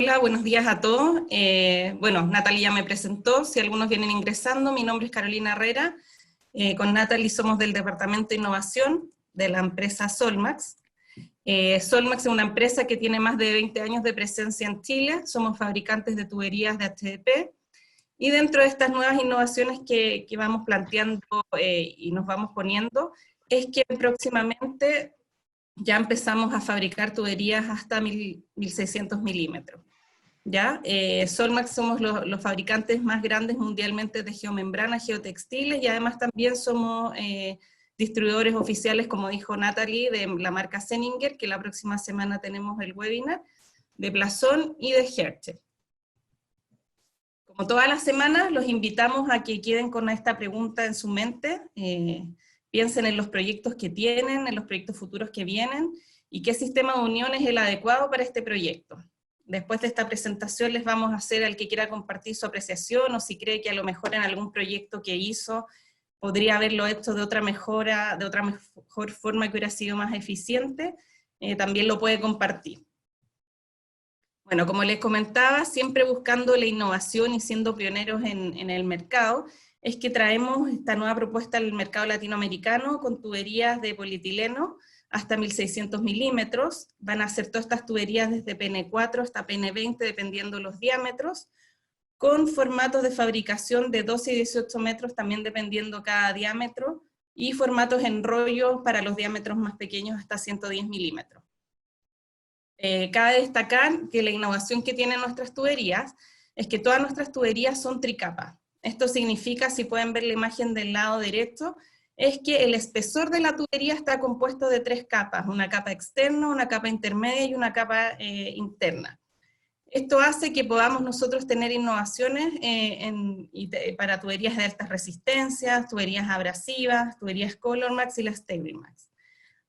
Hola, buenos días a todos. Bueno, Natalie ya me presentó, si algunos vienen ingresando, mi nombre es Carolina Herrera. Con Natalie somos del Departamento de Innovación de la empresa Solmax. Solmax es una empresa que tiene más de 20 años de presencia en Chile, somos fabricantes de tuberías de HDP, y dentro de estas nuevas innovaciones que vamos planteando y nos vamos poniendo, es que próximamente ya empezamos a fabricar tuberías hasta 1600 milímetros. ¿Ya? Solmax somos los fabricantes más grandes mundialmente de geomembranas, geotextiles, y además también somos distribuidores oficiales, como dijo Natalie, de la marca Zeninger, que la próxima semana tenemos el webinar, de Plazón y de Herche. Como todas las semanas, los invitamos a que queden con esta pregunta en su mente, piensen en los proyectos que tienen, en los proyectos futuros que vienen, y qué sistema de unión es el adecuado para este proyecto. Después de esta presentación les vamos a hacer al que quiera compartir su apreciación, o si cree que a lo mejor en algún proyecto que hizo, podría haberlo hecho de otra mejor forma que hubiera sido más eficiente, también lo puede compartir. Bueno, como les comentaba, siempre buscando la innovación y siendo pioneros en el mercado, es que traemos esta nueva propuesta al mercado latinoamericano con tuberías de polietileno hasta 1600 milímetros, van a ser todas estas tuberías desde PN4 hasta PN20, dependiendo los diámetros, con formatos de fabricación de 12 y 18 metros, también dependiendo cada diámetro, y formatos en rollo para los diámetros más pequeños hasta 110 milímetros. Cabe destacar que la innovación que tienen nuestras tuberías es que todas nuestras tuberías son tricapa. Esto significa, si pueden ver la imagen del lado derecho, es que el espesor de la tubería está compuesto de 3 capas, una capa externa, una capa intermedia y una capa interna. Esto hace que podamos nosotros tener innovaciones para tuberías de altas resistencias, tuberías abrasivas, tuberías ColorMax y las StableMax.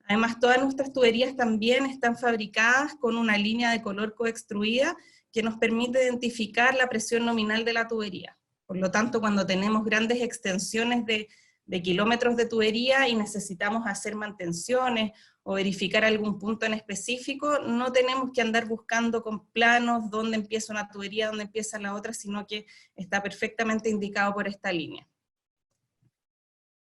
Además, todas nuestras tuberías también están fabricadas con una línea de color coextruida que nos permite identificar la presión nominal de la tubería. Por lo tanto, cuando tenemos grandes extensiones de kilómetros de tubería y necesitamos hacer mantenciones o verificar algún punto en específico, no tenemos que andar buscando con planos dónde empieza una tubería, dónde empieza la otra, sino que está perfectamente indicado por esta línea.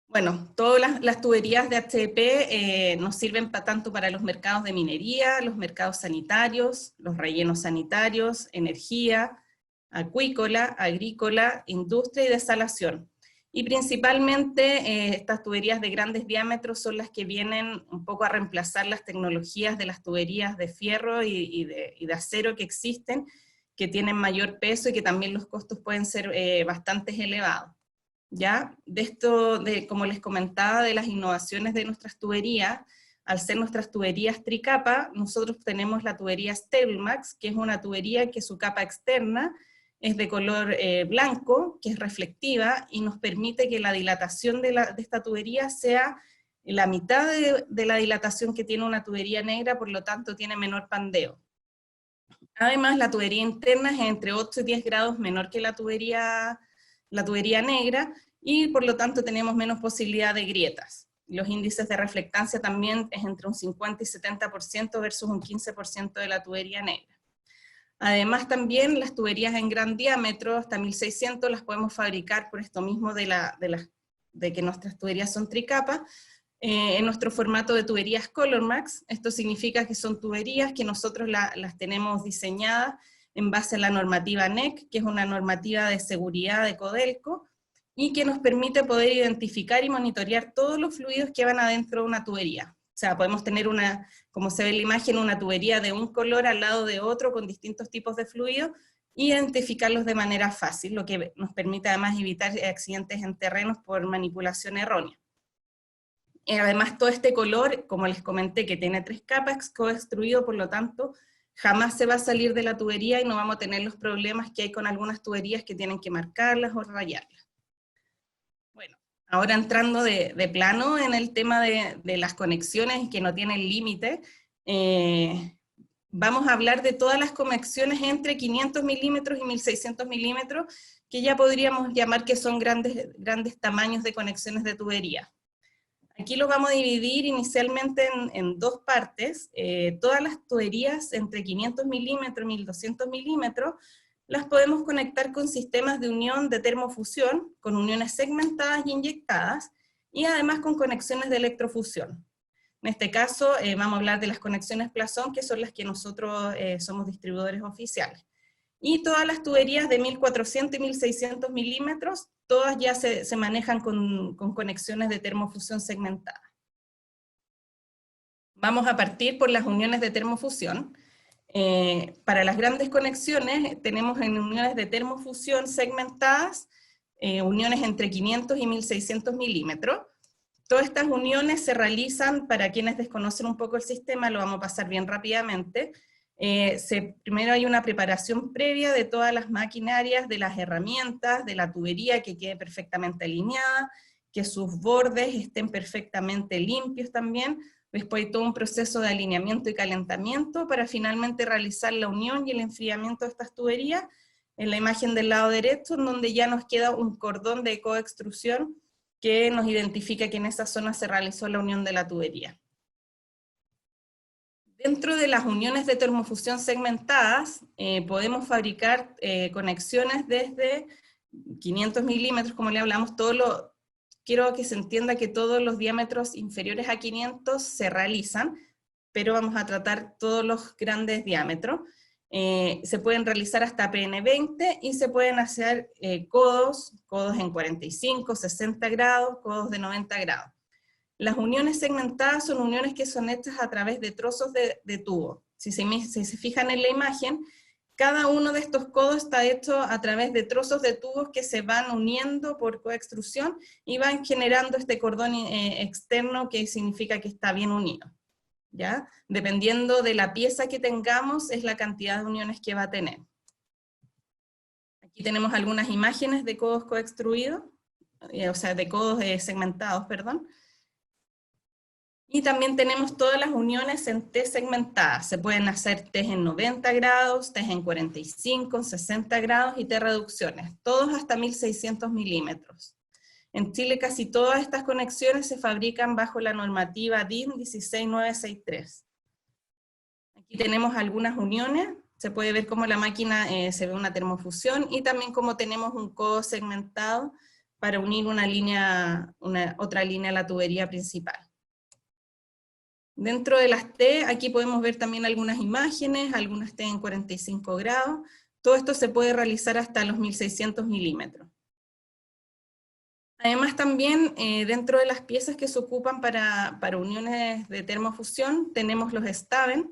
Bueno, todas las tuberías de HDP nos sirven tanto para los mercados de minería, los mercados sanitarios, los rellenos sanitarios, energía, acuícola, agrícola, industria y desalación. Y principalmente estas tuberías de grandes diámetros son las que vienen un poco a reemplazar las tecnologías de las tuberías de fierro y de acero que existen, que tienen mayor peso y que también los costos pueden ser bastante elevados. ¿Ya? De esto, como les comentaba, de las innovaciones de nuestras tuberías, al ser nuestras tuberías tricapa, nosotros tenemos la tubería StableMax, que es una tubería que su capa externa es de color blanco, que es reflectiva, y nos permite que la dilatación de esta tubería sea la mitad de la dilatación que tiene una tubería negra, por lo tanto tiene menor pandeo. Además, la tubería interna es entre 8 y 10 grados menor que la tubería negra, y por lo tanto tenemos menos posibilidad de grietas. Los índices de reflectancia también es entre un 50 y 70% versus un 15% de la tubería negra. Además también las tuberías en gran diámetro, hasta 1600, las podemos fabricar por esto mismo de que nuestras tuberías son tricapa, en nuestro formato de tuberías ColorMax. Esto significa que son tuberías que nosotros las tenemos diseñadas en base a la normativa NEC, que es una normativa de seguridad de Codelco, y que nos permite poder identificar y monitorear todos los fluidos que van adentro de una tubería. O sea, podemos tener como se ve en la imagen, una tubería de un color al lado de otro con distintos tipos de fluidos, e identificarlos de manera fácil, lo que nos permite además evitar accidentes en terrenos por manipulación errónea. Además, todo este color, como les comenté, que tiene 3 capas, coextruido, por lo tanto, jamás se va a salir de la tubería y no vamos a tener los problemas que hay con algunas tuberías que tienen que marcarlas o rayarlas. Bueno, ahora entrando de plano en el tema de las conexiones que no tienen límite, vamos a hablar de todas las conexiones entre 500 milímetros y 1600 milímetros, que ya podríamos llamar que son grandes tamaños de conexiones de tubería. Aquí lo vamos a dividir inicialmente en dos partes. Todas las tuberías entre 500 milímetros y 1200 milímetros las podemos conectar con sistemas de unión de termofusión, con uniones segmentadas y inyectadas, y además con conexiones de electrofusión. En este caso vamos a hablar de las conexiones Plazón, que son las que nosotros somos distribuidores oficiales. Y todas las tuberías de 1400 y 1600 milímetros, todas ya se manejan con conexiones de termofusión segmentada. Vamos a partir por las uniones de termofusión. Para las grandes conexiones tenemos en uniones de termofusión segmentadas, uniones entre 500 y 1600 milímetros. Todas estas uniones se realizan, para quienes desconocen un poco el sistema, lo vamos a pasar bien rápidamente. Primero hay una preparación previa de todas las maquinarias, de las herramientas, de la tubería que quede perfectamente alineada, que sus bordes estén perfectamente limpios también. Después hay todo un proceso de alineamiento y calentamiento para finalmente realizar la unión y el enfriamiento de estas tuberías. En la imagen del lado derecho, en donde ya nos queda un cordón de coextrusión que nos identifica que en esa zona se realizó la unión de la tubería. Dentro de las uniones de termofusión segmentadas, podemos fabricar conexiones desde 500 milímetros, como le hablamos, quiero que se entienda que todos los diámetros inferiores a 500 se realizan, pero vamos a tratar todos los grandes diámetros. Se pueden realizar hasta PN20 y se pueden hacer codos en 45, 60 grados, codos de 90 grados. Las uniones segmentadas son uniones que son hechas a través de trozos de tubo. Si se fijan en la imagen, cada uno de estos codos está hecho a través de trozos de tubos que se van uniendo por coextrusión y van generando este cordón externo que significa que está bien unido. ¿Ya? Dependiendo de la pieza que tengamos, es la cantidad de uniones que va a tener. Aquí tenemos algunas imágenes de codos coextruidos, o sea, de codos segmentados, perdón. Y también tenemos todas las uniones en T segmentadas. Se pueden hacer T en 90 grados, T en 45, 60 grados y T reducciones, todos hasta 1600 milímetros. En Chile casi todas estas conexiones se fabrican bajo la normativa DIN 16963. Aquí tenemos algunas uniones, se puede ver cómo la máquina se ve una termofusión y también cómo tenemos un codo segmentado para unir otra línea a la tubería principal. Dentro de las T, aquí podemos ver también algunas imágenes, algunas T en 45 grados. Todo esto se puede realizar hasta los 1600 milímetros. Además también, dentro de las piezas que se ocupan para uniones de termofusión, tenemos los Staben,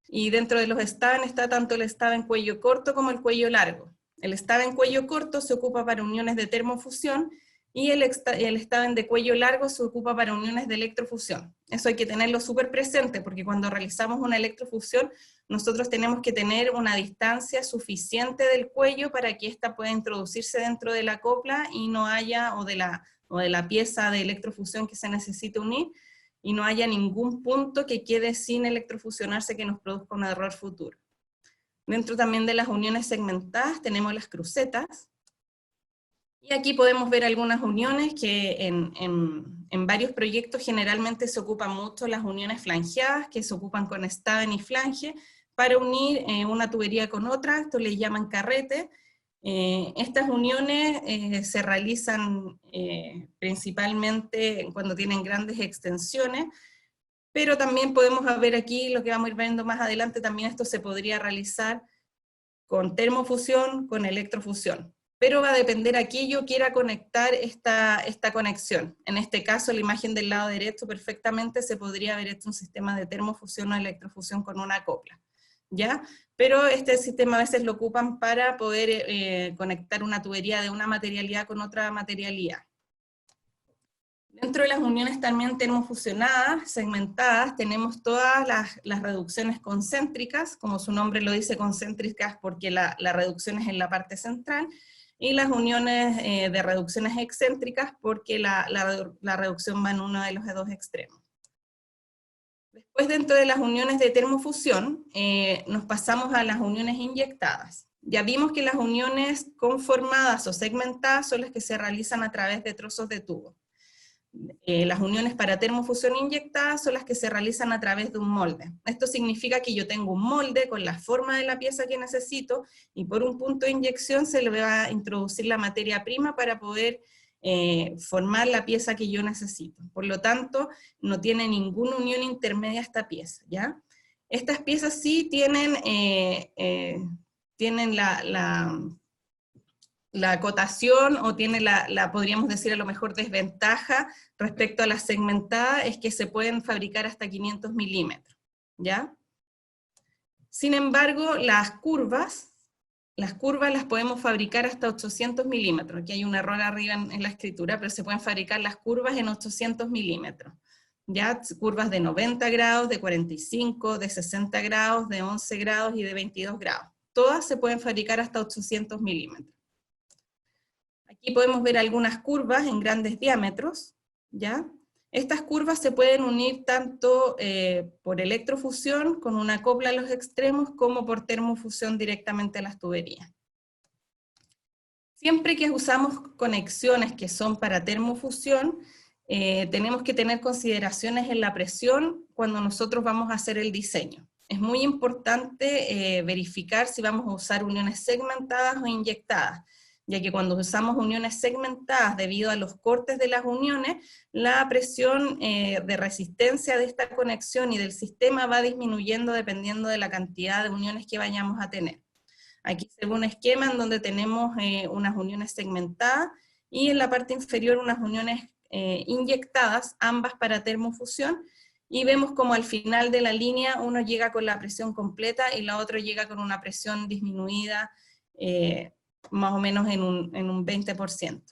y dentro de los Staben está tanto el Staben cuello corto como el cuello largo. El Staben cuello corto se ocupa para uniones de termofusión, y el Staben de cuello largo se ocupa para uniones de electrofusión. Eso hay que tenerlo súper presente, porque cuando realizamos una electrofusión, nosotros tenemos que tener una distancia suficiente del cuello para que ésta pueda introducirse dentro de la copla y no haya, o de la pieza de electrofusión que se necesite unir, y no haya ningún punto que quede sin electrofusionarse que nos produzca un error futuro. Dentro también de las uniones segmentadas tenemos las crucetas, y aquí podemos ver algunas uniones que en varios proyectos generalmente se ocupan mucho las uniones flangeadas, que se ocupan con Staben y flange, para unir una tubería con otra. Esto le llaman carrete. Estas uniones se realizan principalmente cuando tienen grandes extensiones, pero también podemos ver aquí, lo que vamos a ir viendo más adelante, también esto se podría realizar con termofusión, con electrofusión. Pero va a depender a qué yo quiera conectar esta conexión. En este caso, la imagen del lado derecho perfectamente se podría haber hecho un sistema de termofusión o electrofusión con una copla, ¿ya? Pero este sistema a veces lo ocupan para poder conectar una tubería de una materialidad con otra materialidad. Dentro de las uniones también termofusionadas, segmentadas, tenemos todas las reducciones concéntricas, como su nombre lo dice, concéntricas porque la reducción es en la parte central, y las uniones de reducciones excéntricas porque la reducción va en uno de los dos extremos. Después, dentro de las uniones de termofusión, nos pasamos a las uniones inyectadas. Ya vimos que las uniones conformadas o segmentadas son las que se realizan a través de trozos de tubo. Las uniones para termofusión inyectada son las que se realizan a través de un molde. Esto significa que yo tengo un molde con la forma de la pieza que necesito, y por un punto de inyección se le va a introducir la materia prima para poder formar la pieza que yo necesito. Por lo tanto, no tiene ninguna unión intermedia esta pieza, ¿ya? Estas piezas sí tienen, tienen la acotación, o tiene podríamos decir a lo mejor desventaja respecto a la segmentada, es que se pueden fabricar hasta 500 milímetros, ¿ya? Sin embargo, las curvas las podemos fabricar hasta 800 milímetros. Aquí hay un error arriba en la escritura, pero se pueden fabricar las curvas en 800 milímetros. ¿Ya? Curvas de 90 grados, de 45, de 60 grados, de 11 grados y de 22 grados. Todas se pueden fabricar hasta 800 milímetros. Aquí podemos ver algunas curvas en grandes diámetros, ¿ya? Estas curvas se pueden unir tanto por electrofusión, con una copla a los extremos, como por termofusión directamente a las tuberías. Siempre que usamos conexiones que son para termofusión, tenemos que tener consideraciones en la presión cuando nosotros vamos a hacer el diseño. Es muy importante verificar si vamos a usar uniones segmentadas o inyectadas, ya que cuando usamos uniones segmentadas, debido a los cortes de las uniones, la presión de resistencia de esta conexión y del sistema va disminuyendo dependiendo de la cantidad de uniones que vayamos a tener. Aquí se ve un esquema en donde tenemos unas uniones segmentadas, y en la parte inferior unas uniones inyectadas, ambas para termofusión, y vemos como al final de la línea uno llega con la presión completa y la otra llega con una presión disminuida, más o menos en un 20%.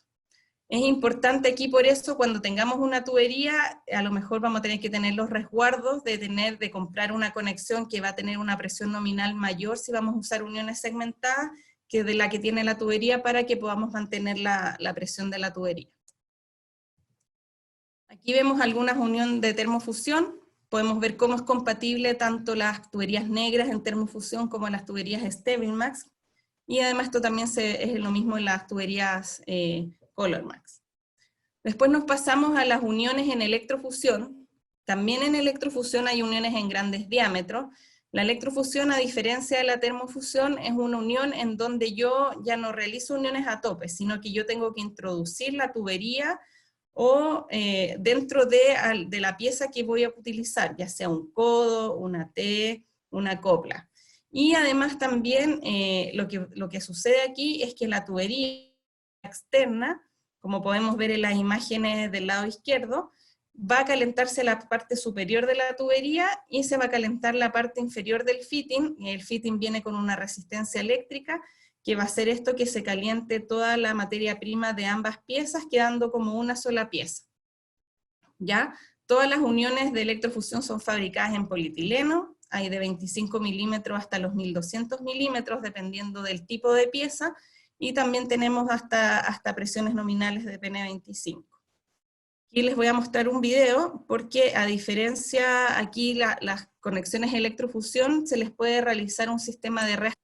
Es importante aquí por eso, cuando tengamos una tubería, a lo mejor vamos a tener que tener los resguardos de comprar una conexión que va a tener una presión nominal mayor si vamos a usar uniones segmentadas que de la que tiene la tubería, para que podamos mantener la presión de la tubería. Aquí vemos algunas uniones de termofusión. Podemos ver cómo es compatible tanto las tuberías negras en termofusión como las tuberías Sterilmax. Y además esto también es lo mismo en las tuberías Colormax. Después nos pasamos a las uniones en electrofusión. También en electrofusión hay uniones en grandes diámetros. La electrofusión, a diferencia de la termofusión, es una unión en donde yo ya no realizo uniones a tope, sino que yo tengo que introducir la tubería o dentro de la pieza que voy a utilizar, ya sea un codo, una T, una copla. Y además también lo que sucede aquí es que la tubería externa, como podemos ver en las imágenes del lado izquierdo, va a calentarse la parte superior de la tubería y se va a calentar la parte inferior del fitting, y el fitting viene con una resistencia eléctrica que va a hacer esto, que se caliente toda la materia prima de ambas piezas, quedando como una sola pieza. ¿Ya? Todas las uniones de electrofusión son fabricadas en polietileno, hay de 25 milímetros hasta los 1200 milímetros, dependiendo del tipo de pieza, y también tenemos hasta presiones nominales de PN25. Aquí les voy a mostrar un video, porque a diferencia aquí las conexiones electrofusión se les puede realizar un sistema de reactividad,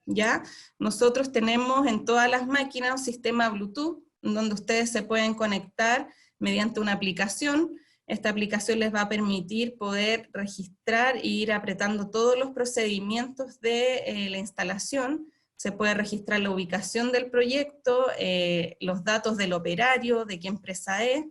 ¿ya? Nosotros tenemos en todas las máquinas un sistema Bluetooth, donde ustedes se pueden conectar mediante una aplicación. Esta aplicación les va a permitir poder registrar e ir apretando todos los procedimientos de la instalación. Se puede registrar la ubicación del proyecto, los datos del operario, de qué empresa es,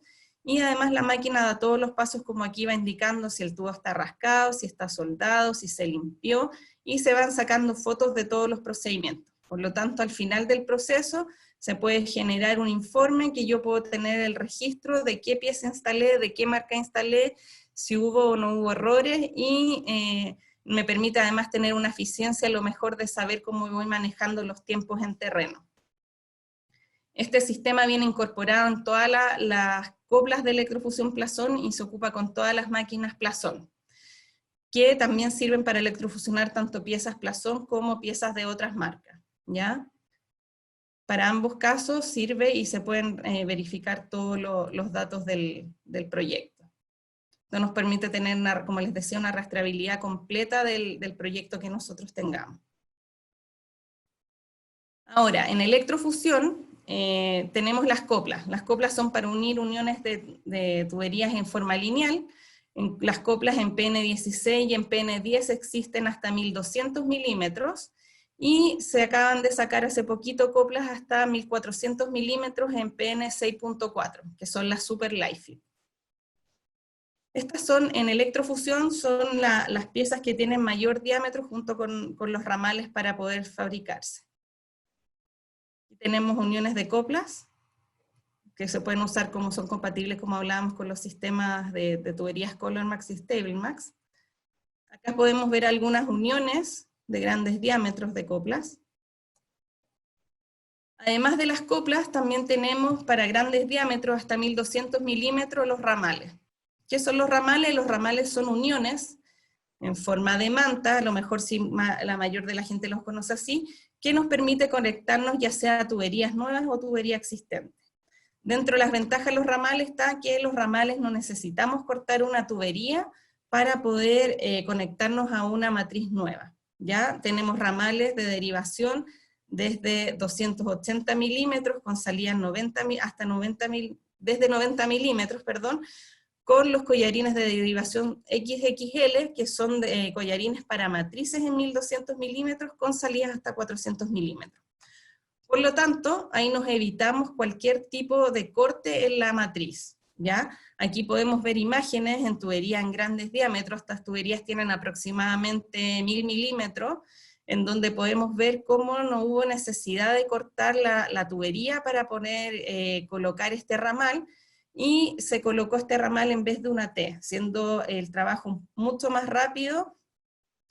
y además la máquina da todos los pasos, como aquí va indicando si el tubo está rascado, si está soldado, si se limpió, y se van sacando fotos de todos los procedimientos. Por lo tanto, al final del proceso se puede generar un informe que yo puedo tener el registro de qué pieza instalé, de qué marca instalé, si hubo o no hubo errores, y me permite además tener una eficiencia a lo mejor de saber cómo voy manejando los tiempos en terreno. Este sistema viene incorporado en todas las coplas de electrofusión Plazón y se ocupa con todas las máquinas Plazón, que también sirven para electrofusionar tanto piezas Plazón como piezas de otras marcas, ¿ya? Para ambos casos sirve y se pueden verificar todos los datos del proyecto. Esto nos permite tener, como les decía, una rastreabilidad completa del proyecto que nosotros tengamos. Ahora, en electrofusión, tenemos las coplas. Las coplas son para unir uniones de tuberías en forma lineal. Las coplas en PN16 y en PN10 existen hasta 1200 milímetros, y se acaban de sacar hace poquito coplas hasta 1400 milímetros en PN 6.4, que son las Super Lightfit. Estas son, en electrofusión, son las piezas que tienen mayor diámetro junto con los ramales para poder fabricarse. Aquí tenemos uniones de coplas, que se pueden usar como son compatibles, como hablábamos, con los sistemas de tuberías Colormax y StableMax. Acá podemos ver algunas uniones de grandes diámetros de coplas. Además de las coplas, también tenemos para grandes diámetros hasta 1200 milímetros los ramales. ¿Qué son los ramales? Los ramales son uniones en forma de manta, a lo mejor si la mayor de la gente los conoce así, que nos permite conectarnos ya sea a tuberías nuevas o tuberías existentes. Dentro de las ventajas de los ramales está que los ramales no necesitamos cortar una tubería para poder conectarnos a una matriz nueva. Ya tenemos ramales de derivación desde 280 milímetros con salida desde 90 milímetros, perdón, con los collarines de derivación XXL, que son collarines para matrices en 1200 milímetros con salidas hasta 400 milímetros. Por lo tanto, ahí nos evitamos cualquier tipo de corte en la matriz, ¿ya? Aquí podemos ver imágenes en tuberías en grandes diámetros. Estas tuberías tienen aproximadamente 1000 milímetros, en donde podemos ver cómo no hubo necesidad de cortar la tubería para poder colocar este ramal, y se colocó este ramal en vez de una T, siendo el trabajo mucho más rápido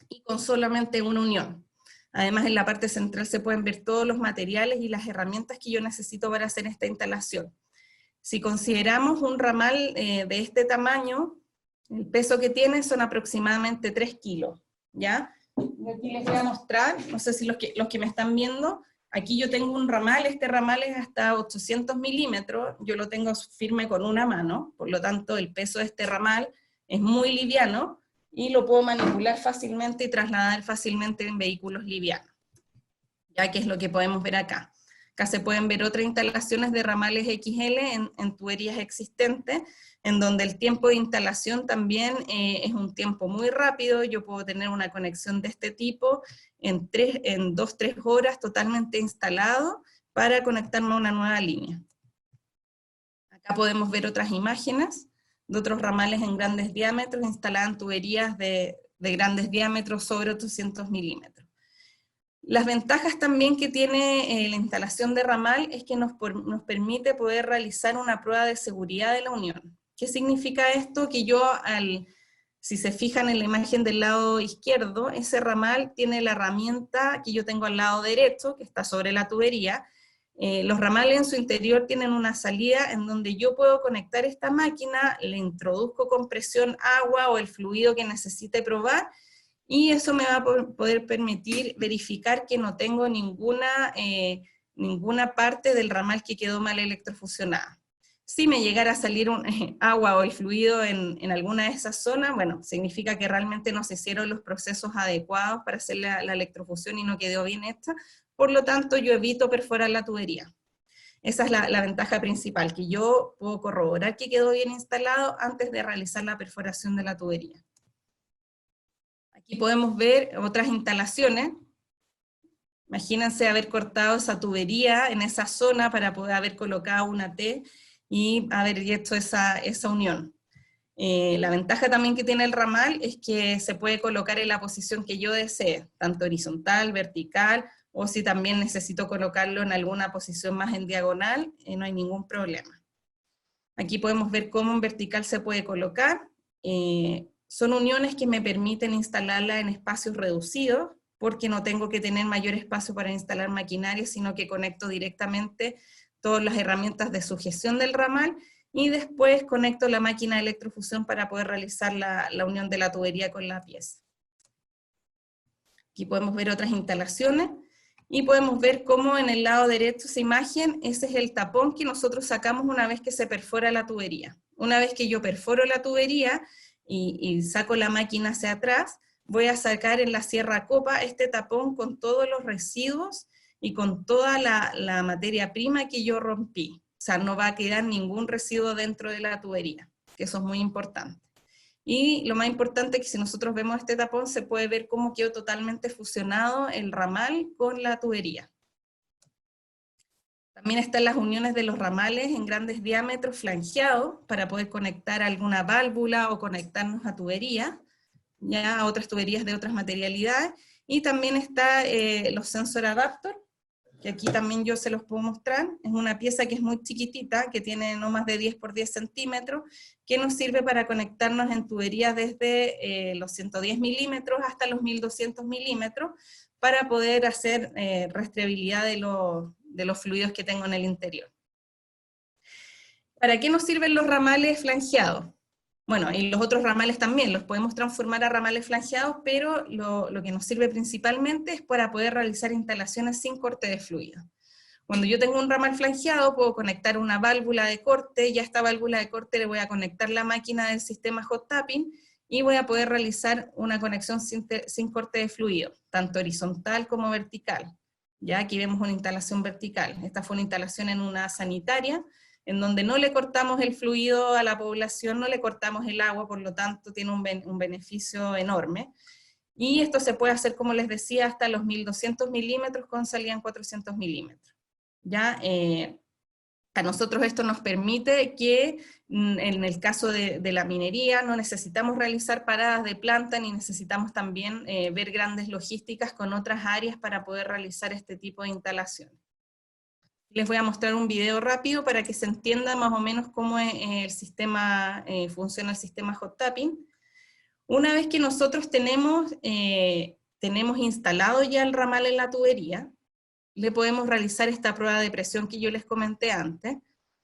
y con solamente una unión. Además, en la parte central se pueden ver todos los materiales y las herramientas que yo necesito para hacer esta instalación. Si consideramos un ramal de este tamaño, el peso que tiene son aproximadamente 3 kilos, ¿ya? Y aquí les voy a mostrar, no sé si los que me están viendo, aquí yo tengo un ramal, este ramal es hasta 800 milímetros, yo lo tengo firme con una mano, por lo tanto el peso de este ramal es muy liviano, y lo puedo manipular fácilmente y trasladar fácilmente en vehículos livianos, ya que es lo que podemos ver acá. Acá se pueden ver otras instalaciones de ramales XL en tuberías existentes, en donde el tiempo de instalación también es un tiempo muy rápido. Yo puedo tener una conexión de este tipo en 2-3 horas totalmente instalado para conectarme a una nueva línea. Acá podemos ver otras imágenes de otros ramales en grandes diámetros instaladas en tuberías de grandes diámetros sobre 800 milímetros. Las ventajas también que tiene la instalación de ramal es que nos permite poder realizar una prueba de seguridad de la unión. ¿Qué significa esto? Que yo, si se fijan en la imagen del lado izquierdo, ese ramal tiene la herramienta que yo tengo al lado derecho, que está sobre la tubería. Los ramales en su interior tienen una salida en donde yo puedo conectar esta máquina, le introduzco con presión agua o el fluido que necesite probar, y eso me va a poder permitir verificar que no tengo ninguna parte del ramal que quedó mal electrofusionada. Si me llegara a salir agua o el fluido en alguna de esas zonas, bueno, significa que realmente no se hicieron los procesos adecuados para hacer la electrofusión y no quedó bien hecha. Por lo tanto, yo evito perforar la tubería. Esa es la ventaja principal, que yo puedo corroborar que quedó bien instalado antes de realizar la perforación de la tubería. Aquí podemos ver otras instalaciones. Imagínense haber cortado esa tubería en esa zona para poder haber colocado una T y haber hecho esa unión. La ventaja también que tiene el ramal es que se puede colocar en la posición que yo desee, tanto horizontal, vertical, o si también necesito colocarlo en alguna posición más en diagonal, no hay ningún problema. Aquí podemos ver cómo en vertical se puede colocar. Son uniones que me permiten instalarla en espacios reducidos, porque no tengo que tener mayor espacio para instalar maquinaria, sino que conecto directamente todas las herramientas de sujeción del ramal, y después conecto la máquina de electrofusión para poder realizar la unión de la tubería con la pieza. Aquí podemos ver otras instalaciones, y podemos ver cómo en el lado derecho de esa imagen, ese es el tapón que nosotros sacamos una vez que se perfora la tubería. Una vez que yo perforo la tubería y saco la máquina hacia atrás, voy a sacar en la sierra copa este tapón con todos los residuos y con toda la materia prima que yo rompí. O sea, no va a quedar ningún residuo dentro de la tubería, que eso es muy importante. Y lo más importante es que si nosotros vemos este tapón, se puede ver cómo quedó totalmente fusionado el ramal con la tubería. También están las uniones de los ramales en grandes diámetros flanqueados para poder conectar alguna válvula o conectarnos a tubería, ya a otras tuberías de otras materialidades. Y también está los sensor adapter, que aquí también yo se los puedo mostrar. Es una pieza que es muy chiquitita, que tiene no más de 10 por 10 centímetros, que nos sirve para conectarnos en tuberías desde los 110 milímetros hasta los 1200 milímetros, para poder hacer rastreabilidad de los fluidos que tengo en el interior. ¿Para qué nos sirven los ramales flanqueados? Bueno, y los otros ramales también, los podemos transformar a ramales flanqueados, pero lo que nos sirve principalmente es para poder realizar instalaciones sin corte de fluido. Cuando yo tengo un ramal flanqueado, puedo conectar una válvula de corte, y a esta válvula de corte le voy a conectar la máquina del sistema hot tapping, y voy a poder realizar una conexión sin corte de fluido, tanto horizontal como vertical. Ya aquí vemos una instalación vertical. Esta fue una instalación en una sanitaria, en donde no le cortamos el fluido a la población, no le cortamos el agua, por lo tanto tiene un beneficio enorme. Y esto se puede hacer, como les decía, hasta los 1200 milímetros con salida en 400 milímetros. ¿Ya? A nosotros esto nos permite que en el caso de la minería no necesitamos realizar paradas de planta, ni necesitamos también ver grandes logísticas con otras áreas para poder realizar este tipo de instalaciones. Les voy a mostrar un video rápido para que se entienda más o menos cómo es el sistema, funciona el sistema hot tapping. Una vez que nosotros tenemos instalado ya el ramal en la tubería, le podemos realizar esta prueba de presión que yo les comenté antes.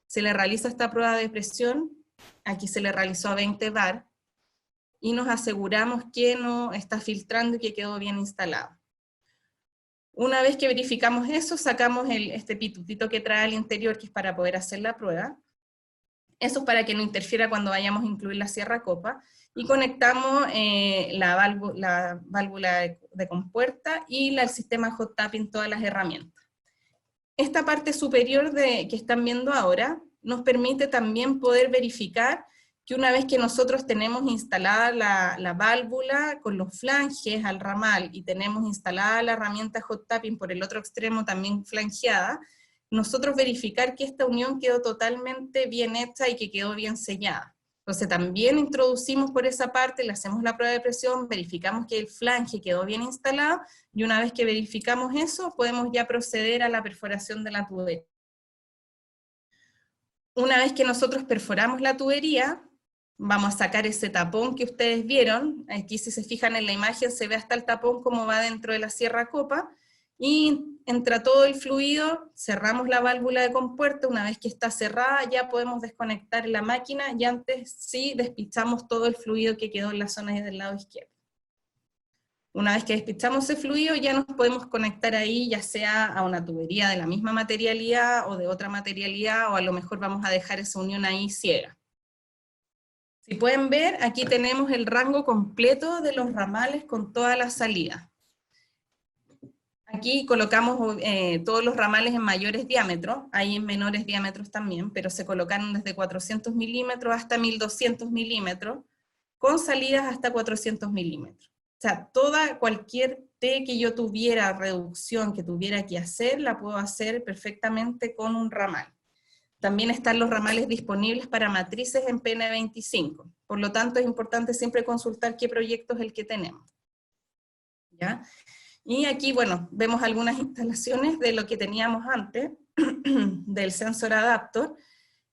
Se le realiza esta prueba de presión, aquí se le realizó a 20 bar, y nos aseguramos que no está filtrando y que quedó bien instalado. Una vez que verificamos eso, sacamos este pitutito que trae al interior, que es para poder hacer la prueba. Eso es para que no interfiera cuando vayamos a incluir la sierra copa, y conectamos la válvula de compuerta y el sistema hot tapping, todas las herramientas. Esta parte superior que están viendo ahora nos permite también poder verificar que una vez que nosotros tenemos instalada la válvula con los flanges al ramal, y tenemos instalada la herramienta hot tapping por el otro extremo también flanqueada, nosotros verificar que esta unión quedó totalmente bien hecha y que quedó bien sellada. Entonces también introducimos por esa parte, le hacemos la prueba de presión, verificamos que el flange quedó bien instalado, y una vez que verificamos eso, podemos ya proceder a la perforación de la tubería. Una vez que nosotros perforamos la tubería, vamos a sacar ese tapón que ustedes vieron. Aquí, si se fijan en la imagen, se ve hasta el tapón como va dentro de la sierra copa, y entra todo el fluido, cerramos la válvula de compuerta. Una vez que está cerrada, ya podemos desconectar la máquina, y antes sí despichamos todo el fluido que quedó en la zona del lado izquierdo. Una vez que despichamos ese fluido, ya nos podemos conectar ahí, ya sea a una tubería de la misma materialidad o de otra materialidad, o a lo mejor vamos a dejar esa unión ahí ciega. Si pueden ver, aquí tenemos el rango completo de los ramales con todas las salidas. Aquí colocamos todos los ramales en mayores diámetros, hay en menores diámetros también, pero se colocaron desde 400 milímetros hasta 1200 milímetros, con salidas hasta 400 milímetros. O sea, cualquier T que yo tuviera, reducción que tuviera que hacer, la puedo hacer perfectamente con un ramal. También están los ramales disponibles para matrices en PN25. Por lo tanto, es importante siempre consultar qué proyecto es el que tenemos. ¿Ya? Y aquí, bueno, vemos algunas instalaciones de lo que teníamos antes, del sensor adapter.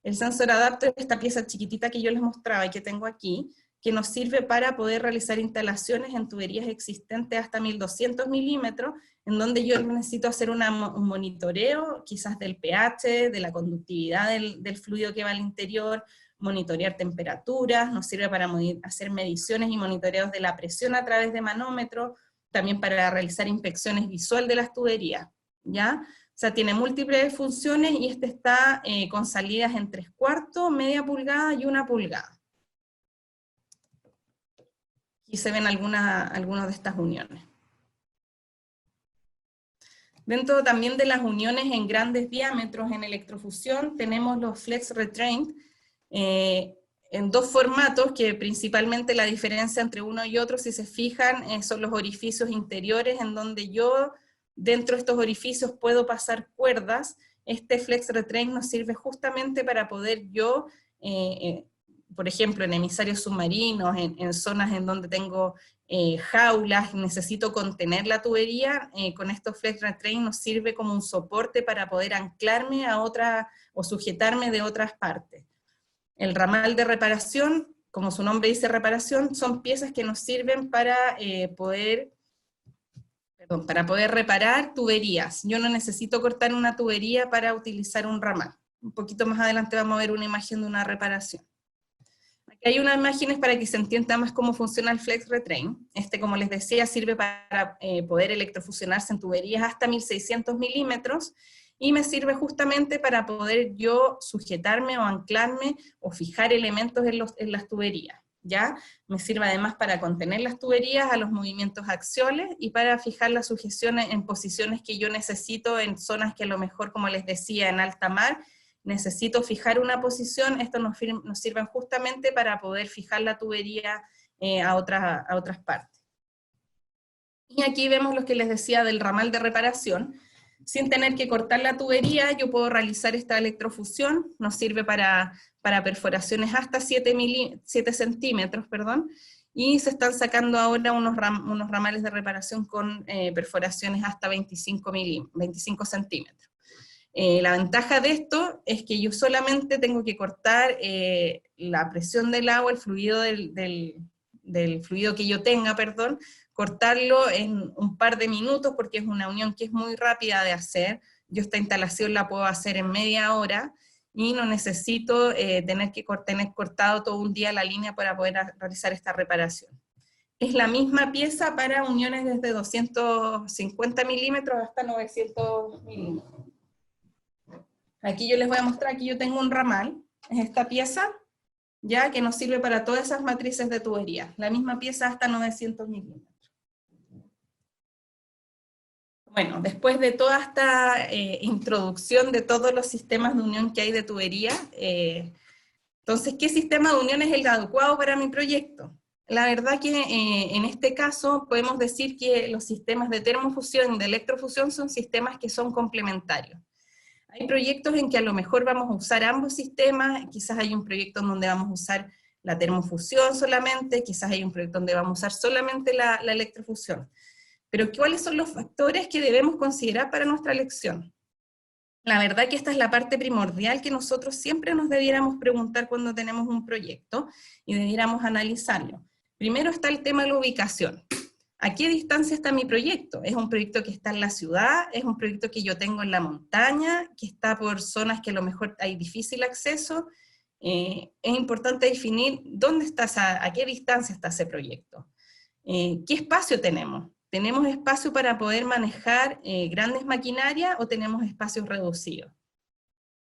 El sensor adapter es esta pieza chiquitita que yo les mostraba y que tengo aquí, que nos sirve para poder realizar instalaciones en tuberías existentes hasta 1200 milímetros, en donde yo necesito hacer un monitoreo, quizás del pH, de la conductividad del fluido que va al interior, monitorear temperaturas, nos sirve para hacer mediciones y monitoreos de la presión a través de manómetros, también para realizar inspecciones visual de las tuberías, ¿ya? O sea, tiene múltiples funciones, y este está con salidas en 3/4, media pulgada y 1 pulgada. Aquí se ven algunas de estas uniones. Dentro también de las uniones en grandes diámetros en electrofusión, tenemos los flex retrained, en dos formatos, que principalmente la diferencia entre uno y otro, si se fijan, son los orificios interiores, en donde yo, dentro de estos orificios, puedo pasar cuerdas. Este flex retrain nos sirve justamente para poder yo, por ejemplo, en emisarios submarinos, en zonas en donde tengo jaulas, necesito contener la tubería, con estos flex retrain nos sirve como un soporte para poder anclarme a otra, o sujetarme de otras partes. El ramal de reparación, como su nombre dice reparación, son piezas que nos sirven para poder reparar tuberías. Yo no necesito cortar una tubería para utilizar un ramal. Un poquito más adelante vamos a ver una imagen de una reparación. Aquí hay unas imágenes para que se entienda más cómo funciona el flex retrain. Como les decía, sirve para poder electrofusionarse en tuberías hasta 1600 milímetros, y me sirve justamente para poder yo sujetarme o anclarme o fijar elementos en las tuberías, ¿ya? Me sirve además para contener las tuberías a los movimientos axiales y para fijar las sujeciones en posiciones que yo necesito en zonas que a lo mejor, como les decía, en alta mar, necesito fijar una posición. Esto nos sirve justamente para poder fijar la tubería a otras partes. Y aquí vemos lo que les decía del ramal de reparación. Sin tener que cortar la tubería, yo puedo realizar esta electrofusión. Nos sirve para perforaciones hasta 7 centímetros, y se están sacando ahora unos ramales de reparación con perforaciones hasta 25 centímetros. La ventaja de esto es que yo solamente tengo que cortar la presión del agua, el fluido del fluido que yo tenga, cortarlo en un par de minutos, porque es una unión que es muy rápida de hacer. Yo esta instalación la puedo hacer en media hora, y no necesito tener cortado todo un día la línea para poder realizar esta reparación. Es la misma pieza para uniones desde 250 milímetros hasta 900 milímetros. Aquí yo les voy a mostrar, aquí yo tengo un ramal, es esta pieza, ya que nos sirve para todas esas matrices de tubería, la misma pieza hasta 900 milímetros. Bueno, después de toda esta introducción de todos los sistemas de unión que hay de tubería, entonces, ¿qué sistema de unión es el adecuado para mi proyecto? La verdad que en este caso podemos decir que los sistemas de termofusión y de electrofusión son sistemas que son complementarios. Hay proyectos en que a lo mejor vamos a usar ambos sistemas, quizás hay un proyecto en donde vamos a usar la termofusión solamente, quizás hay un proyecto donde vamos a usar solamente la electrofusión. Pero ¿cuáles son los factores que debemos considerar para nuestra elección? La verdad que esta es la parte primordial que nosotros siempre nos debiéramos preguntar cuando tenemos un proyecto y debiéramos analizarlo. Primero está el tema de la ubicación. ¿A qué distancia está mi proyecto? ¿Es un proyecto que está en la ciudad? ¿Es un proyecto que yo tengo en la montaña? ¿Que está por zonas que a lo mejor hay difícil acceso? Es importante definir dónde está, a qué distancia está ese proyecto. ¿Qué espacio tenemos? ¿Tenemos espacio para poder manejar grandes maquinarias o tenemos espacios reducidos?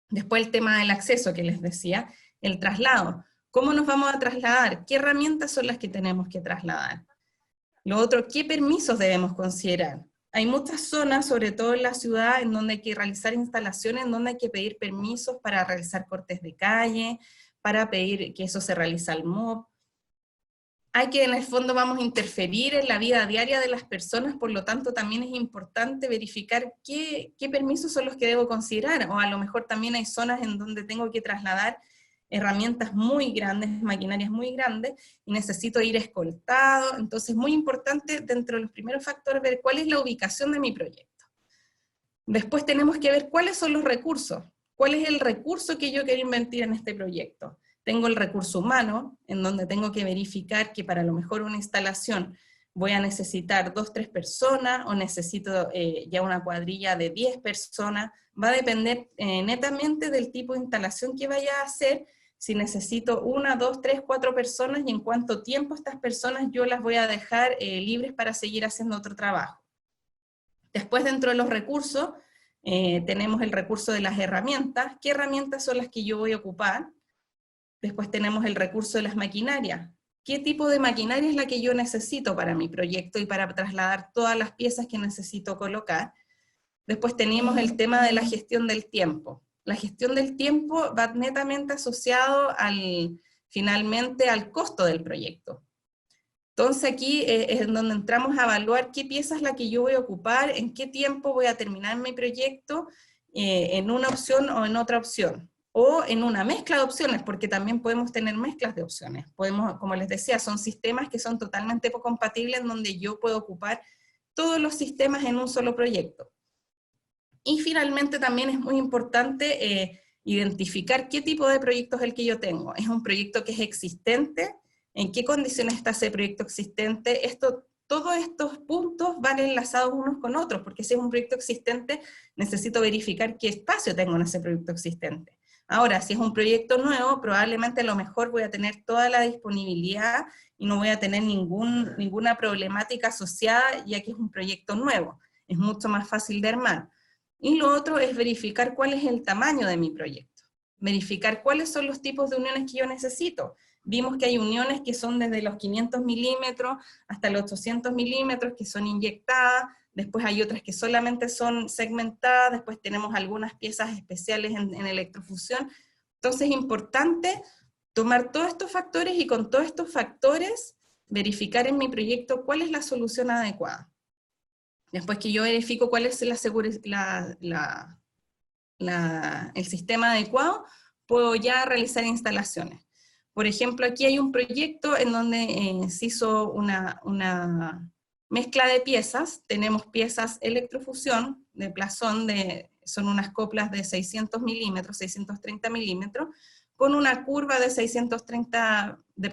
Después el tema del acceso que les decía, el traslado. ¿Cómo nos vamos a trasladar? ¿Qué herramientas son las que tenemos que trasladar? Lo otro, ¿qué permisos debemos considerar? Hay muchas zonas, sobre todo en la ciudad, en donde hay que realizar instalaciones, en donde hay que pedir permisos para realizar cortes de calle, para pedir que eso se realice al MOB. Hay que, en el fondo, vamos a interferir en la vida diaria de las personas, por lo tanto también es importante verificar qué permisos son los que debo considerar, o a lo mejor también hay zonas en donde tengo que trasladar herramientas muy grandes, maquinarias muy grandes, y necesito ir escoltado. Entonces es muy importante, dentro de los primeros factores, ver cuál es la ubicación de mi proyecto. Después tenemos que ver cuáles son los recursos, cuál es el recurso que yo quiero invertir en este proyecto. Tengo el recurso humano, en donde tengo que verificar que para lo mejor una instalación voy a necesitar 2 o 3 personas, o necesito ya una cuadrilla de 10 personas. Va a depender netamente del tipo de instalación que vaya a hacer, si necesito 1, 2, 3, 4 personas, y en cuánto tiempo estas personas yo las voy a dejar libres para seguir haciendo otro trabajo. Después, dentro de los recursos, tenemos el recurso de las herramientas. ¿Qué herramientas son las que yo voy a ocupar? Después tenemos el recurso de las maquinarias. ¿Qué tipo de maquinaria es la que yo necesito para mi proyecto y para trasladar todas las piezas que necesito colocar? Después tenemos el tema de la gestión del tiempo. La gestión del tiempo va netamente asociado finalmente al costo del proyecto. Entonces aquí es donde entramos a evaluar qué pieza es la que yo voy a ocupar, en qué tiempo voy a terminar mi proyecto, en una opción o en otra opción, o en una mezcla de opciones, porque también podemos tener mezclas de opciones. Podemos, como les decía, son sistemas que son totalmente compatibles, en donde yo puedo ocupar todos los sistemas en un solo proyecto. Y finalmente también es muy importante identificar qué tipo de proyecto es el que yo tengo. ¿Es un proyecto que es existente? ¿En qué condiciones está ese proyecto existente? Todos estos puntos van enlazados unos con otros, porque si es un proyecto existente, necesito verificar qué espacio tengo en ese proyecto existente. Ahora, si es un proyecto nuevo, probablemente a lo mejor voy a tener toda la disponibilidad y no voy a tener ninguna problemática asociada, ya que es un proyecto nuevo. Es mucho más fácil de armar. Y lo otro es verificar cuál es el tamaño de mi proyecto. Verificar cuáles son los tipos de uniones que yo necesito. Vimos que hay uniones que son desde los 500 milímetros hasta los 800 milímetros que son inyectadas, después hay otras que solamente son segmentadas, después tenemos algunas piezas especiales en electrofusión. Entonces es importante tomar todos estos factores y con todos estos factores verificar en mi proyecto cuál es la solución adecuada. Después que yo verifico cuál es el sistema adecuado, puedo ya realizar instalaciones. Por ejemplo, aquí hay un proyecto en donde se hizo una mezcla de piezas. Tenemos piezas electrofusión de Plazón, son unas coplas de 600 milímetros, 630 milímetros, con una curva de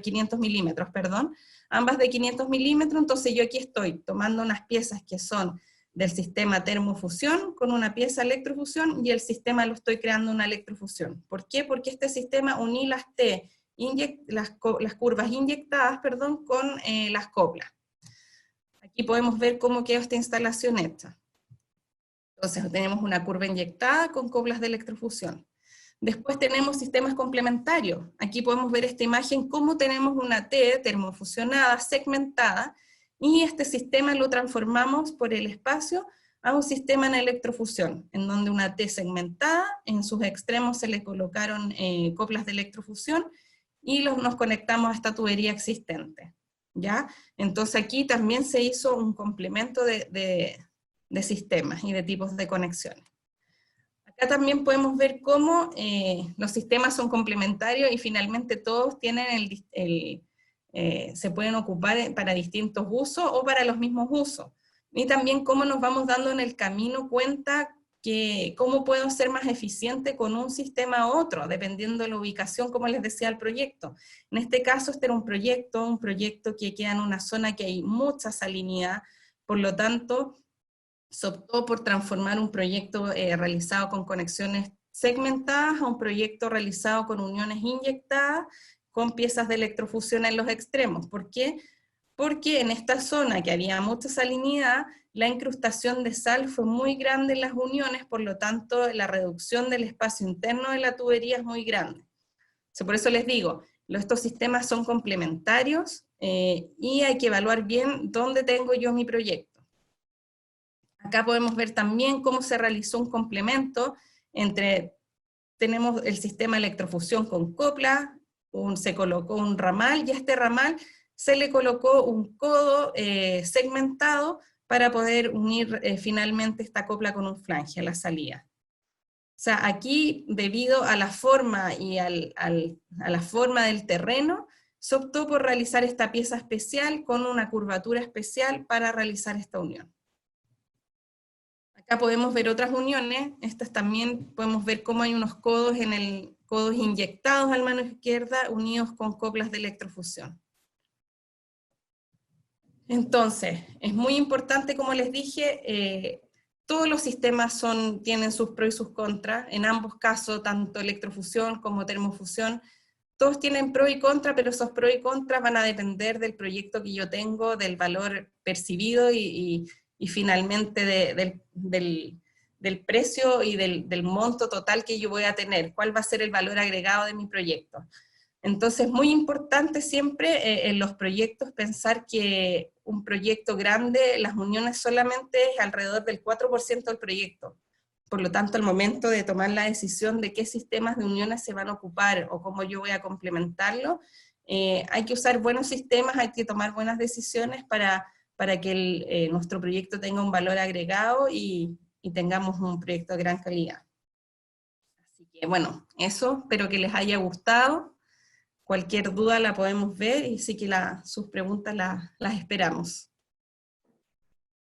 500 milímetros, perdón, ambas de 500 milímetros, entonces yo aquí estoy tomando unas piezas que son del sistema termofusión con una pieza electrofusión, y el sistema lo estoy creando una electrofusión. ¿Por qué? Porque este sistema uní las curvas inyectadas, perdón, con las coplas. Aquí podemos ver cómo quedó esta instalación hecha. Entonces tenemos una curva inyectada con coplas de electrofusión. Después tenemos sistemas complementarios. Aquí podemos ver esta imagen, cómo tenemos una T termofusionada, segmentada, y este sistema lo transformamos por el espacio a un sistema en electrofusión, en donde una T segmentada, en sus extremos se le colocaron coplas de electrofusión, y nos conectamos a esta tubería existente, ¿ya? Entonces aquí también se hizo un complemento de sistemas y de tipos de conexiones. Acá también podemos ver cómo los sistemas son complementarios y finalmente todos tienen se pueden ocupar para distintos usos o para los mismos usos. Y también cómo nos vamos dando en el camino cuenta que cómo puedo ser más eficiente con un sistema a otro, dependiendo de la ubicación, como les decía, el proyecto. En este caso, este era un proyecto que queda en una zona que hay mucha salinidad, por lo tanto, se optó por transformar un proyecto realizado con conexiones segmentadas a un proyecto realizado con uniones inyectadas con piezas de electrofusión en los extremos. ¿Por qué? Porque en esta zona que había mucha salinidad, la incrustación de sal fue muy grande en las uniones, por lo tanto la reducción del espacio interno de la tubería es muy grande. Por eso les digo, estos sistemas son complementarios y hay que evaluar bien dónde tengo yo mi proyecto. Acá podemos ver también cómo se realizó un complemento tenemos el sistema electrofusión con copla, se colocó un ramal, y a este ramal se le colocó un codo segmentado para poder unir finalmente esta copla con un flange a la salida. O sea, aquí, debido a la forma y a la forma del terreno, se optó por realizar esta pieza especial con una curvatura especial para realizar esta unión. Acá podemos ver otras uniones, estas también podemos ver cómo hay unos codos codos inyectados a la mano izquierda unidos con coplas de electrofusión. Entonces, es muy importante, como les dije, todos los sistemas tienen sus pros y sus contras, en ambos casos, tanto electrofusión como termofusión, todos tienen pros y contras, pero esos pros y contras van a depender del proyecto que yo tengo, del valor percibido y finalmente del precio y del monto total que yo voy a tener, cuál va a ser el valor agregado de mi proyecto. Entonces, muy importante siempre en los proyectos pensar que un proyecto grande, las uniones solamente es alrededor del 4% del proyecto. Por lo tanto, al momento de tomar la decisión de qué sistemas de uniones se van a ocupar o cómo yo voy a complementarlo, hay que usar buenos sistemas, hay que tomar buenas decisiones para que nuestro proyecto tenga un valor agregado y tengamos un proyecto de gran calidad. Así que bueno, eso, espero que les haya gustado. Cualquier duda la podemos ver y sí que sus preguntas las esperamos.